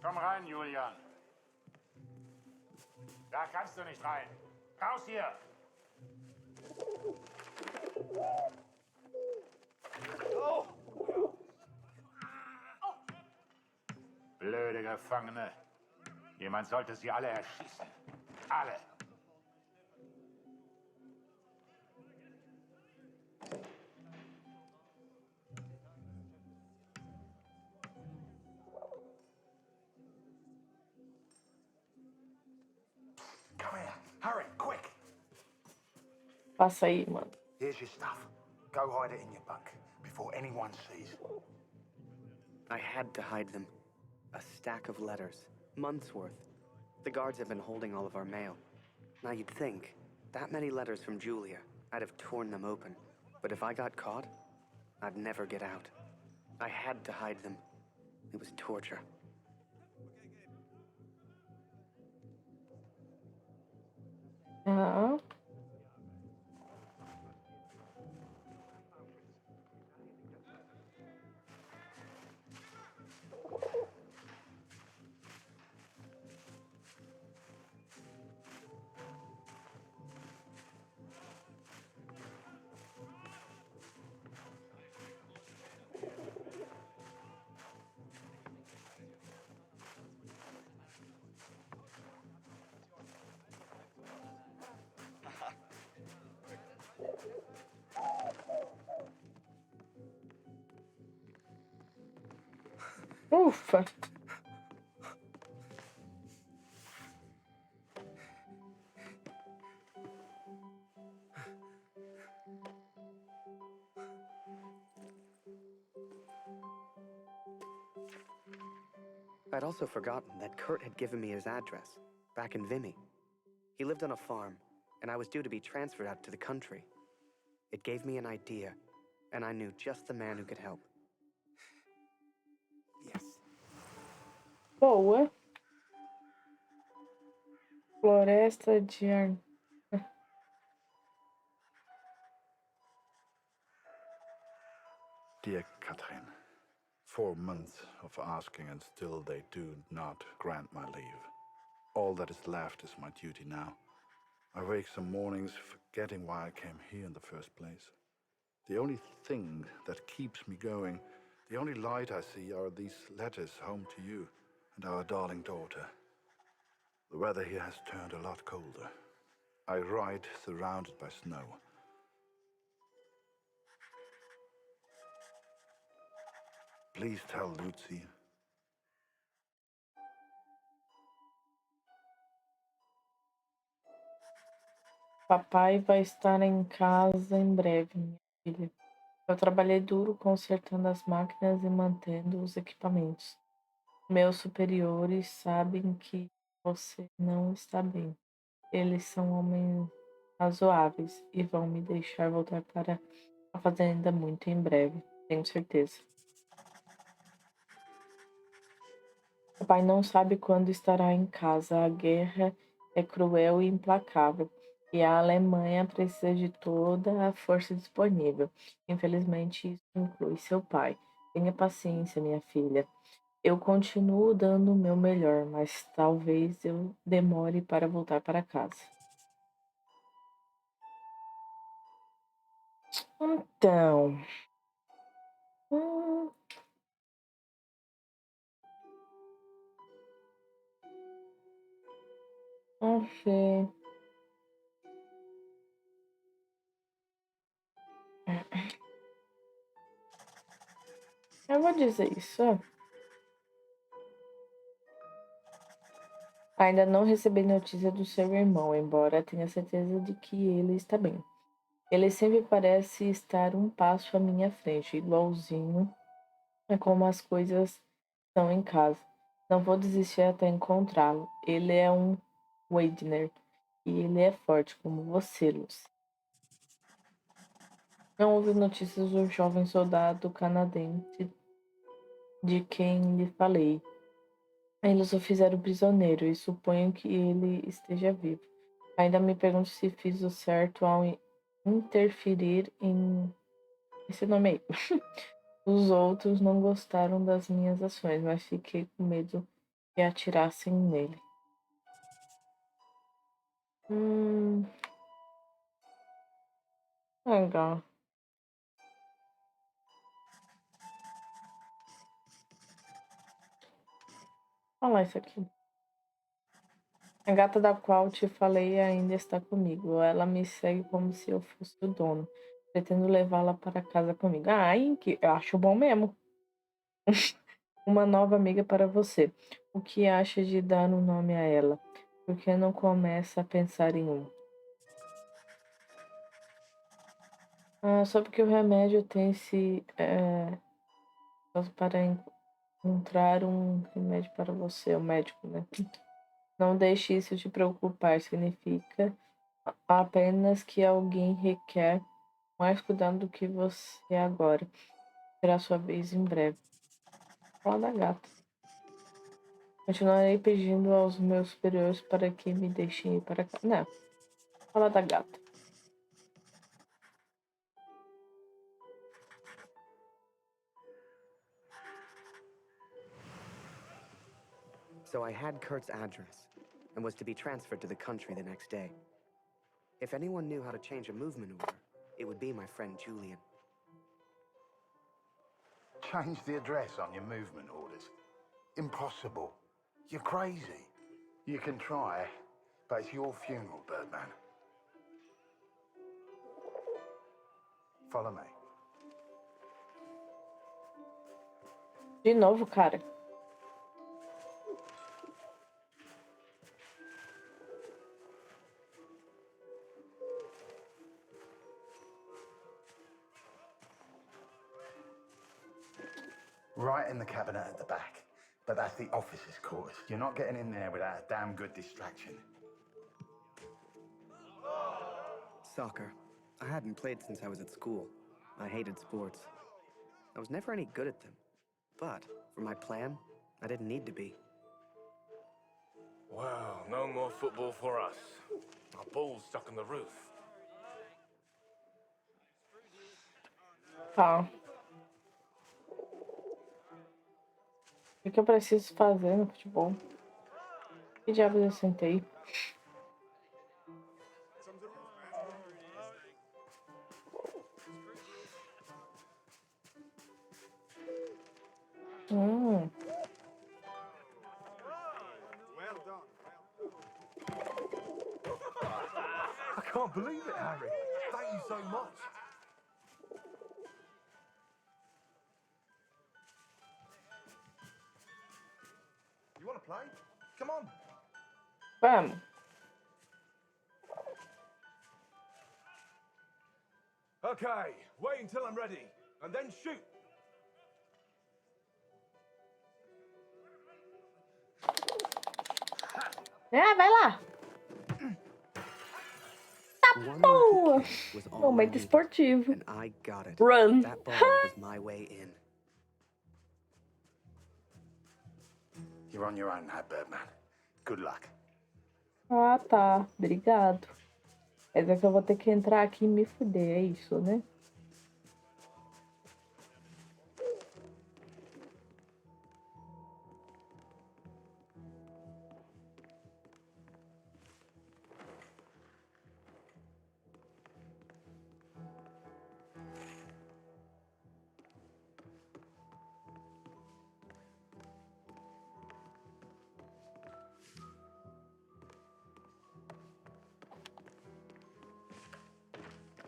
Komm rein, Julian. Da kannst du nicht rein. Raus hier! Oh. Blöde Gefangene. Jemand sollte sie alle erschießen. Alle. Come here. Hurry, quick. Passa aí, mano. Here's your stuff. Go hide it in your bunk before anyone sees. I had to hide them. A stack of letters. Months worth. The guards have been holding all of our mail. Now you'd think, that many letters from Julia, I'd have torn them open. But if I got caught, I'd never get out. I had to hide them. It was torture. Ah. Ufa. I'd also forgotten that Kurt had given me his address, back in Vimy. He lived on a farm, and I was due to be transferred out to the country. It gave me an idea, and I knew just the man who could help. Yes. Boa. Floresta de Ar... Dear Katrin, 4 months of asking and still they do not grant my leave. All that is left is my duty now. I wake some mornings forgetting why I came here in the first place. The only thing that keeps me going, the only light I see are these letters home to you and our darling daughter. The weather here has turned a lot colder. I ride surrounded by snow. Please tell Lucy. Papai vai estar em casa em breve, minha filha. Eu trabalhei duro consertando as máquinas e mantendo os equipamentos. Meus superiores sabem que você não está bem. Eles são homens razoáveis e vão me deixar voltar para a fazenda muito em breve, tenho certeza. Papai não sabe quando estará em casa. A guerra é cruel e implacável, e a Alemanha precisa de toda a força disponível. Infelizmente, isso inclui seu pai. Tenha paciência, minha filha. Eu continuo dando o meu melhor, mas talvez eu demore para voltar para casa. Então. Hum, não sei. Eu vou dizer isso. Ó. Ainda não recebi notícia do seu irmão, embora tenha certeza de que ele está bem. Ele sempre parece estar um passo à minha frente, igualzinho a como as coisas são em casa. Não vou desistir até encontrá-lo. Ele é um Weidner e ele é forte como você, Luz. Não houve notícias do jovem soldado canadense de quem lhe falei. Eles o fizeram prisioneiro e suponho que ele esteja vivo. Ainda me pergunto se fiz o certo ao interferir em... Esse nome aí. Os outros não gostaram das minhas ações, mas fiquei com medo e atirassem nele. Legal. Olha lá isso aqui. A gata da qual te falei ainda está comigo. Ela me segue como se eu fosse o dono. Pretendo levá-la para casa comigo. Ai, que eu acho bom mesmo. Uma nova amiga para você. O que acha de dar um nome a ela? Por que não começa a pensar em um? Só porque o remédio tem só para encontrar um remédio para você, o médico, né? Não deixe isso te preocupar. Significa apenas que alguém requer mais cuidado do que você agora. Será sua vez em breve. Fala da gata. Continuarei pedindo aos meus superiores para que me deixem ir para cá. Não. Fala da gata. So I had Kurt's address and was to be transferred to the country the next day. If anyone knew how to change a movement order, it would be my friend Julian. Change the address on your movement orders. Impossible. You're crazy. You can try, but it's your funeral, Birdman. Follow me. De novo, cara. Right in the cabinet at the back. But that's the officers' quarters. You're not getting in there without a damn good distraction. Soccer. I hadn't played since I was at school. I hated sports. I was never any good at them. But for my plan, I didn't need to be. Well, no more football for us. Our ball's stuck on the roof. Tá. O que eu preciso fazer no futebol? Que diabos eu sentei? I can't believe it, Harry. Thank you so much. You want to play? Come on. Vamos. Okay, wait until I'm ready, and then shoot. Vai lá. One Boa. lucky kick was all I Momento needed, esportivo. and I got it. Run. That ball was my way in. You're on your own now, Birdman. Good luck. Tá. Obrigado. Quer dizer que eu vou ter que entrar aqui e me fuder, é isso, né?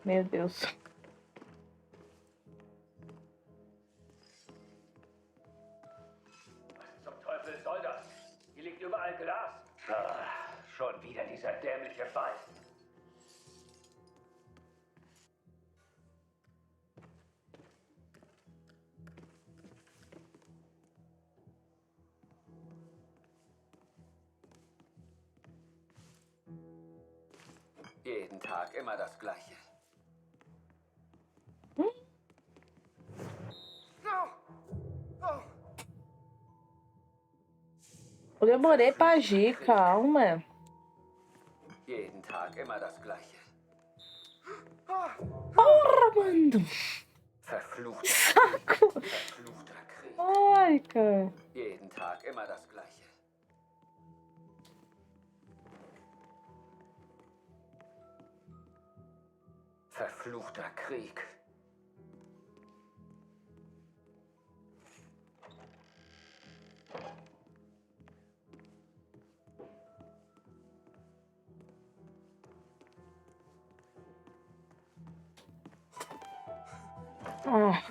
Meu Deus. Zum Teufel soll das? Hier liegt überall Glas. Schon wieder dieser dämliche Fall. Jeden Tag immer das Gleiche. Eu demorei pra agir, calma. Jeden Tag immer das Gleiche. Porra, mano. Verflucht. Saco. Verfluchter Krieg. Ai, cara. Jeden Tag immer das Gleiche. Verfluchter Krieg. Ah.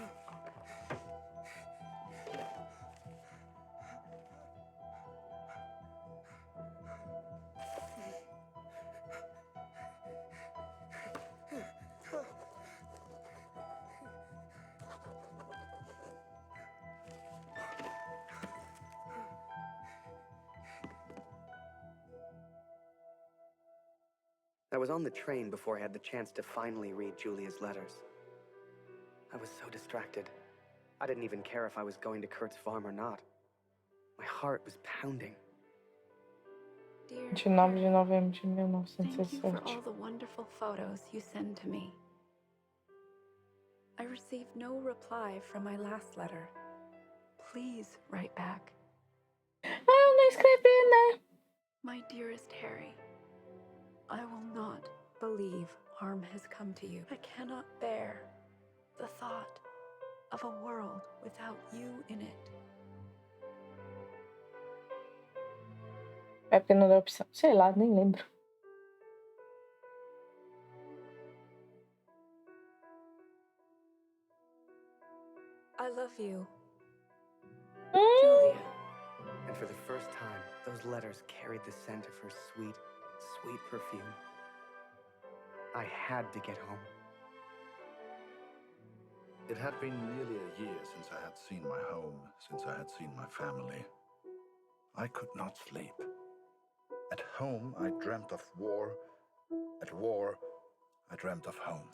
I was on the train before I had the chance to finally read Julia's letters. I was so distracted. I didn't even care if I was going to Kurt's farm or not. My heart was pounding. Dear 29 de Harry, novembro de thank you for 1967. all the wonderful photos you send to me. I received no reply from my last letter. Please write back. Ah, eu não escrevi, né? My dearest Harry, I will not believe harm has come to you. I cannot bear the thought of a world without you in it. É porque não deu opção. Sei lá, nem lembro. I love you, Julia. And for the first time, those letters carried the scent of her sweet, sweet perfume. I had to get home. It had been nearly a year since I had seen my home, since I had seen my family. I could not sleep. At home, I dreamt of war. At war, I dreamt of home.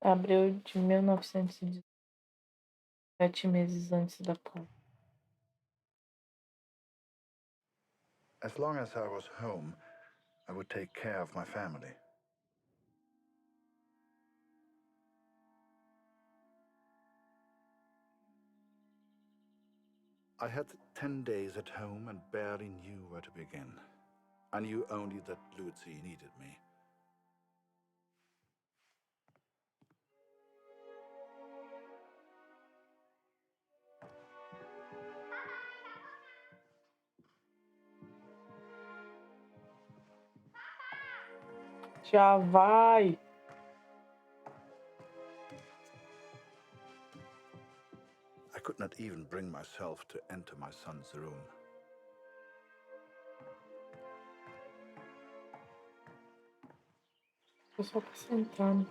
Abril de 1917, 7 meses antes da paz. As long as I was home, I would take care of my family. I had 10 days at home and barely knew where to begin. I knew only that Lucy needed me. Já vai! I could not even bring myself to enter my son's room. Tô só pra sentar, né?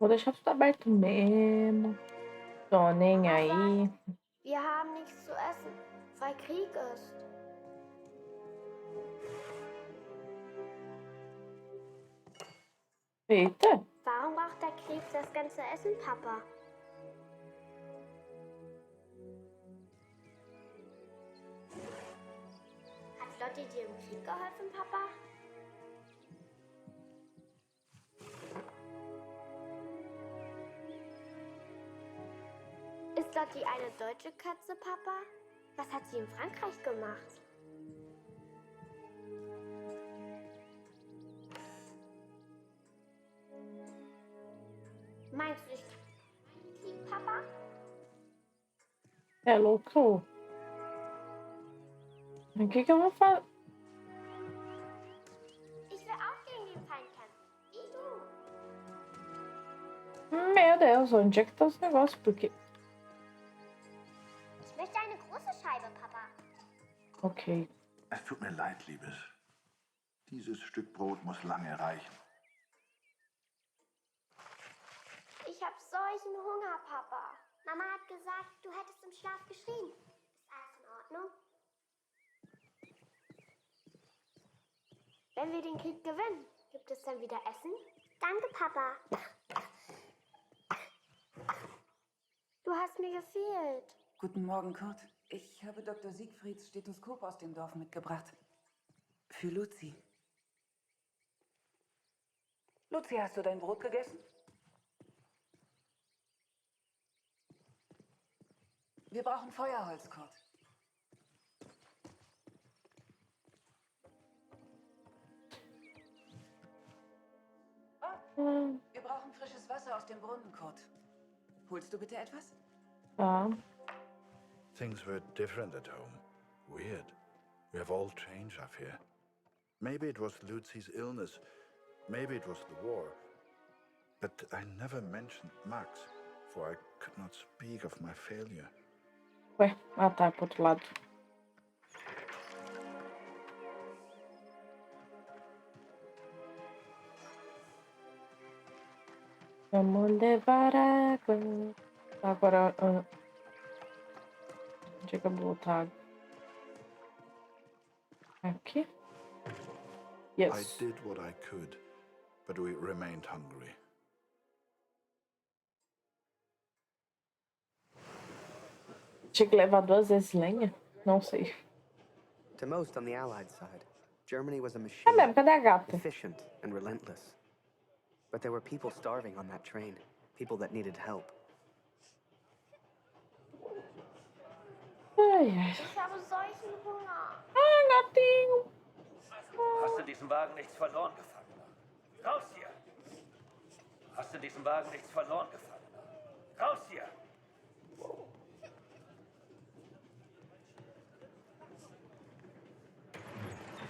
Vou deixar tudo aberto mesmo. Tô nem aí. Wir haben nichts zu essen, weil Krieg ist. Eita! Warum braucht der Krieg das ganze Essen, Papa? Hat Lotti dir im Krieg geholfen, Papa? Ist Lotti eine deutsche Katze, Papa? Was hat sie in Frankreich gemacht? Meinst du nicht Krieg, Papa? É louco. O que eu vou fazer? Ich will auch gegen den Feind kämpfen. Wie du. Meu Deus, onde é que tá os negócios? Porque... Ich möchte eine große Scheibe, Papa. Ok. Es tut mir leid, Liebes. Dieses Stück Brot muss lange reichen. Ich habe solche solchen Hunger, Papa. Mama hat gesagt, du hättest im Schlaf geschrien. Ist alles in Ordnung? Wenn wir den Krieg gewinnen, gibt es dann wieder Essen? Danke, Papa. Du hast mir gefehlt. Guten Morgen, Kurt. Ich habe Dr. Siegfrieds Stethoskop aus dem Dorf mitgebracht. Für Luzi. Luzi, hast du dein Brot gegessen? Wir brauchen Feuerholz, Kurt. Wir brauchen frisches Wasser aus dem Brunnen, Kurt. Holst du bitte etwas? Ja. Things were different at home. Weird. We have all changed, I fear. Maybe it was Lucy's illness. Maybe it was the war. But I never mentioned Max, for I could not speak of my failure. Ué, tá, pro outro lado. Vamos levar água. Agora, onde é que eu vou botar água? Aqui? Yes. I did what I could, but we remained hungry. Tinha que levar 2 vezes lenha? Não sei. To most on the Allied side, Germany was a machine, É mesmo, cadê a gata? efficient and relentless. But there were people starving on that train, people that needed help. Ai, ai. Ich habe solchen Hunger. Ai, gatinho. Hast in diesem Wagen nichts verloren, Gefangener? Raus hier! Hast in diesem Wagen nichts verloren, Gefangener? Raus hier!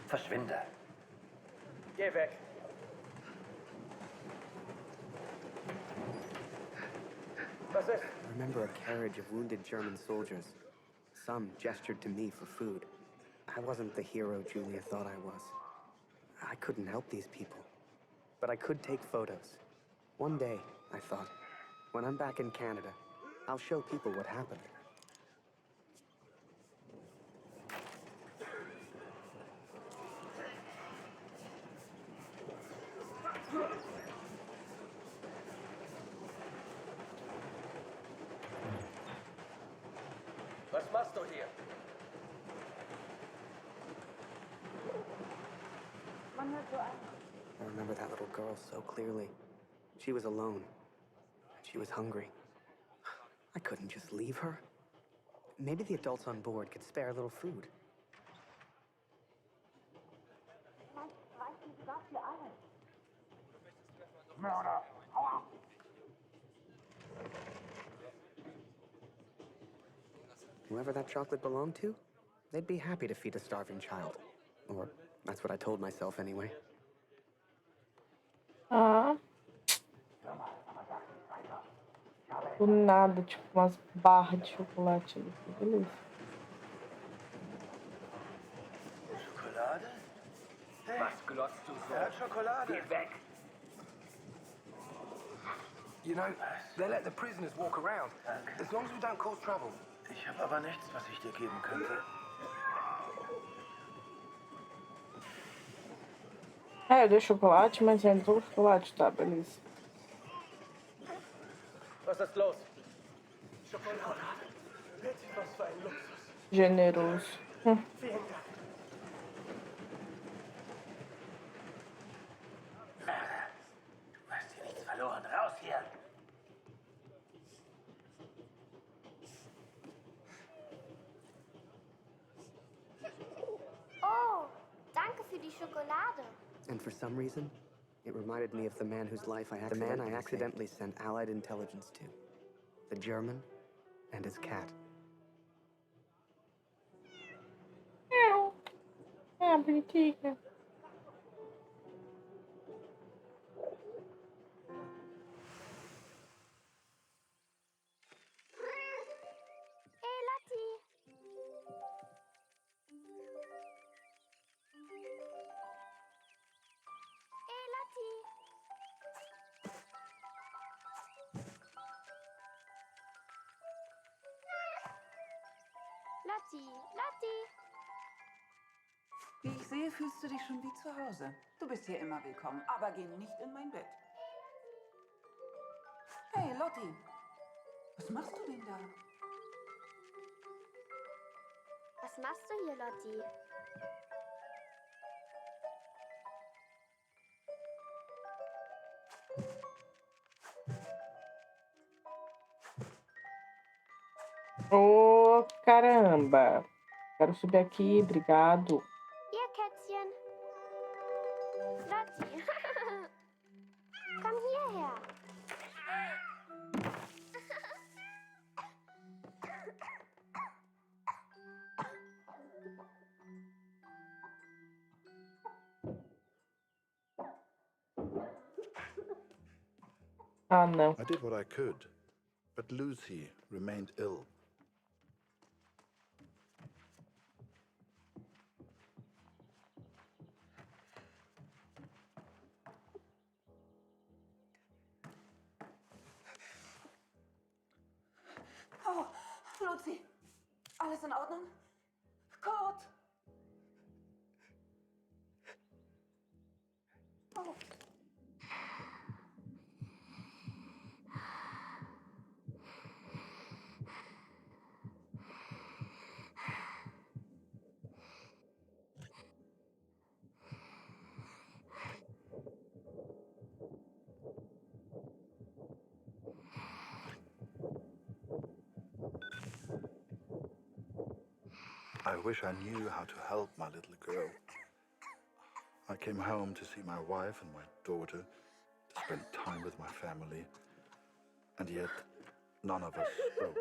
Verschwinde! Geh weg! Was ist? I remember a carriage of wounded German soldiers. Some gestured to me for food. I wasn't the hero Julia thought I was. I couldn't help these people. But I could take photos. One day, I thought, when I'm back in Canada, I'll show people what happened. Was machst du hier? I remember that little girl so clearly. She was alone. She was hungry. I couldn't just leave her. Maybe the adults on board could spare a little food. Whoever that chocolate belonged to, they'd be happy to feed a starving child. Or that's what I told myself anyway. Ah. Do nada, tipo umas barras de chocolate ali. Beleza. Schokolade? Hey. Was glotzt du so? Schokolade. Geh weg! You know, they let the prisoners walk around. As long as we don't cause trouble. Ich habe aber nichts, was ich dir geben könnte. É, eu dei chocolate, mas ainda tô com chocolate, tá, beleza. Was ist los? Schokolade. Bitte, was für ein Luxus. Generoso. Vielen Dank. Mörder, du hast hier nichts verloren. Raus hier! Oh, danke für die Schokolade. And for some reason, it reminded me of the man whose life I accidentally sent Allied intelligence to. The German and his cat. É, bonitinha. Hey, Latti. Hey, Latti. Lotti, Lotti. Wie ich sehe, fühlst du dich schon wie zu Hause. Du bist hier immer willkommen, aber geh nicht in mein Bett. Hey, Lotti. Was machst du denn da? Was machst du hier, Lotti? Ô, caramba. Quero subir aqui, obrigado. Hier, Kätzchen. Lotti. Komm hierher. Ah, não. I did what I could, but Lucy remained ill. Oh, Luzi. Alles in Ordnung? Kurt! Oh. I wish I knew how to help my little girl. I came home to see my wife and my daughter, to spend time with my family, and yet none of us spoke.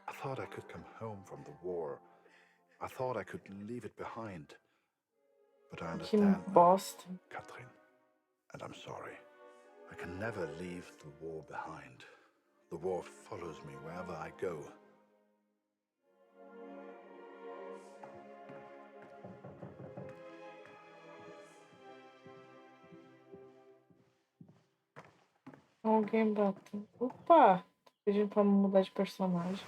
I thought I could come home from the war. I thought I could leave it behind. But I Que understand now, bosta. Catherine, and I'm sorry. I can never leave the war behind. The war follows me wherever I go. Alguém bateu. Opa! Tô pedindo pra mudar de personagem.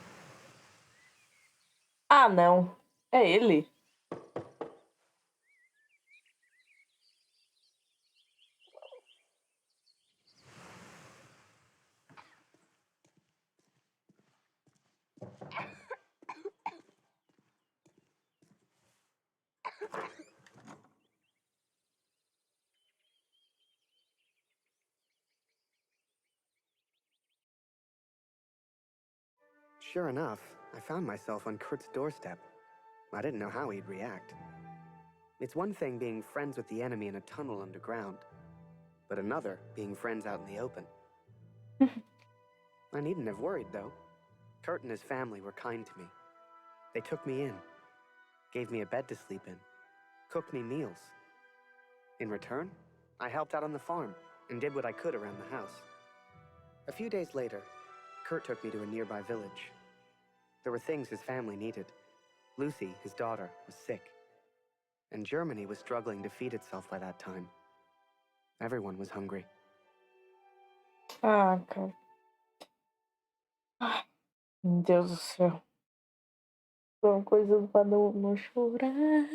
Ah, não. É ele. Sure enough, I found myself on Kurt's doorstep. I didn't know how he'd react. It's one thing being friends with the enemy in a tunnel underground, but another being friends out in the open. I needn't have worried, though. Kurt and his family were kind to me. They took me in, gave me a bed to sleep in, cooked me meals. In return, I helped out on the farm and did what I could around the house. A few days later, Kurt took me to a nearby village. There were things his family needed. Lucy, his daughter, was sick. And Germany was struggling to feed itself by that time. Everyone was hungry. Ah, cara. Ai, meu Deus do céu. São coisas pra não chorar.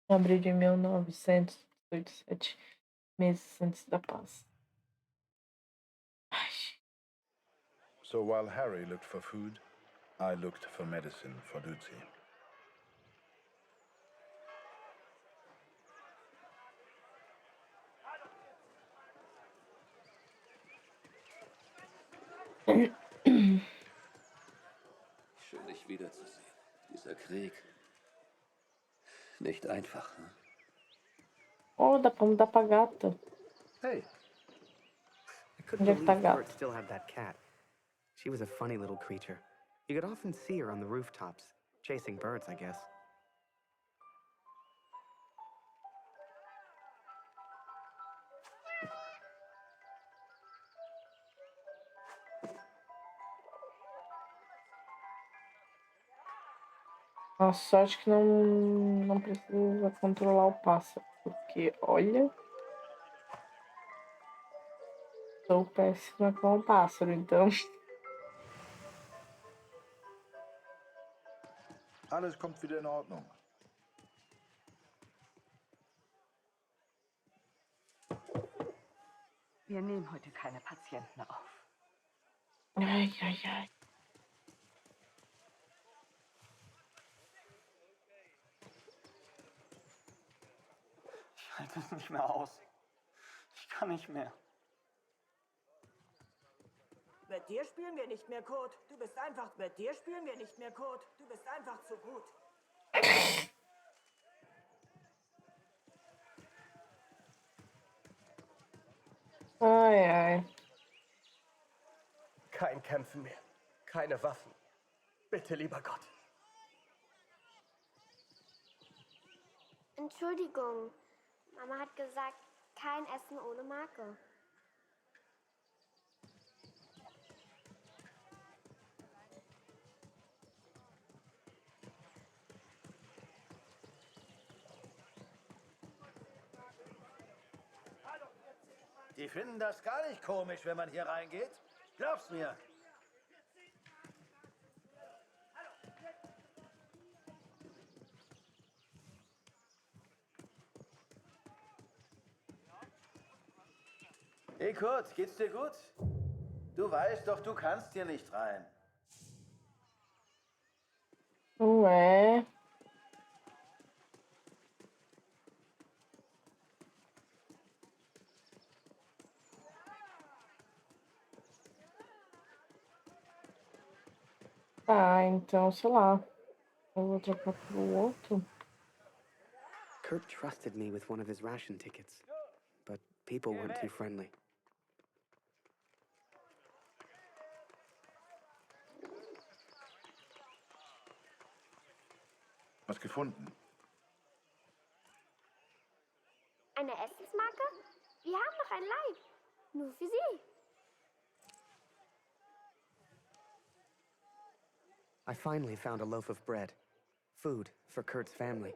Abril de 1987, meses antes da paz. Ai. So while Harry looked for food, I looked for medicine for Lucy. Schön, dich wiederzusehen. Dieser Krieg. Nicht einfach, ne? Oh, dá pra mudar pra gata. Hey. I couldn't Onde é que tá a believe Kurt gata? still had that cat. She was a funny little creature. You could often see her on the rooftops, chasing birds, I guess. A sorte que não precisa controlar o pássaro, porque, olha, sou péssima com o pássaro, então Alles kommt wieder in Ordnung. Wir nehmen heute keine Patienten auf. Eieiei. Ich halte es nicht mehr aus. Ich kann nicht mehr. Mit dir spielen wir nicht mehr, Kurt. Du bist einfach... Mit dir spielen wir nicht mehr, Kurt. Du bist einfach zu gut. Ai, ai. Kein Kämpfen mehr. Keine Waffen. Bitte, lieber Gott. Entschuldigung. Mama hat gesagt, kein Essen ohne Marke. Die finden das gar nicht komisch, wenn man hier reingeht. Glaub's mir. Hey Kurt, geht's dir gut? Du weißt doch, du kannst hier nicht rein. Ué. Tá, então, sei lá. Eu vou trocar pro outro. Kurt trusted me with one of his ration tickets, but people weren't too friendly. Was gefunden? Eine Essensmarke? Wir haben noch ein Leib. Nur für Sie. I finally found a loaf of bread. Food for Kurt's family.